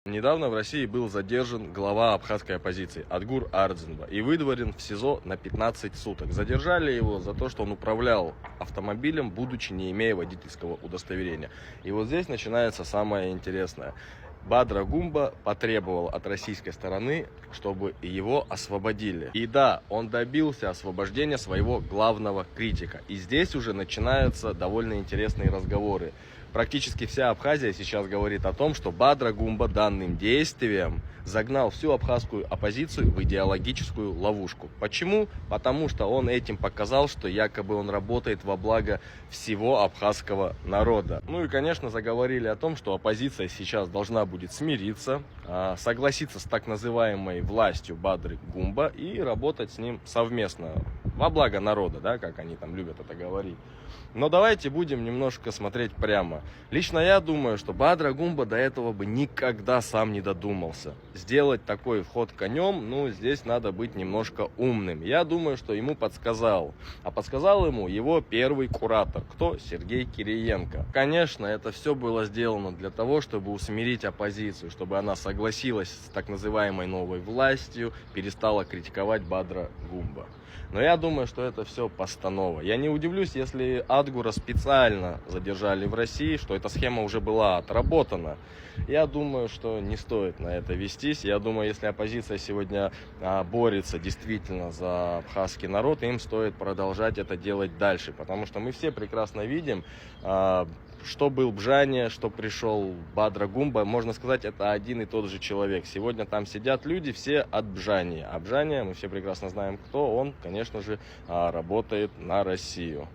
Недавно в России был задержан глава абхазской оппозиции Адгур Ардзинба и выдворен в СИЗО на 15 суток. Задержали его за то, что он управлял автомобилем, будучи не имея водительского удостоверения. И вот здесь начинается самое интересное. Бадра Гумба потребовал от российской стороны, чтобы его освободили. И да, он добился освобождения своего главного критика. И здесь уже начинаются довольно интересные разговоры. Практически вся Абхазия сейчас говорит о том, что Бадра Гумба данным действием загнал всю абхазскую оппозицию в идеологическую ловушку. Почему? Потому что он этим показал, что якобы он работает во благо всего абхазского народа. Ну и, конечно, заговорили о том, что оппозиция сейчас должна будет смириться, согласиться с так называемой властью Бадры Гумба и работать с ним совместно во благо народа, да, как они там любят это говорить. Но давайте будем немножко смотреть прямо. Лично я думаю, что Бадра Гумба до этого бы никогда сам не додумался. Сделать такой ход конем, ну, здесь надо быть немножко умным. Я думаю, что ему подсказал. А подсказал ему его первый куратор. Кто? Сергей Кириенко. Конечно, это все было сделано для того, чтобы усмирить оппозицию, чтобы она согласилась с так называемой новой властью, перестала критиковать Бадра Гумба. Но я думаю, что это все постанова. Я не удивлюсь, если Адгура специально задержали в России, что эта схема уже была отработана. Я думаю, что не стоит на это вестись. Я думаю, если оппозиция сегодня борется действительно за абхазский народ, им стоит продолжать это делать дальше. Потому что мы все прекрасно видим, что был Бжане, что пришел Бадра Гумба, можно сказать, это один и тот же человек. Сегодня там сидят люди все от Бжани. А Бжане, мы все прекрасно знаем, кто он, конечно же, работает на Россию.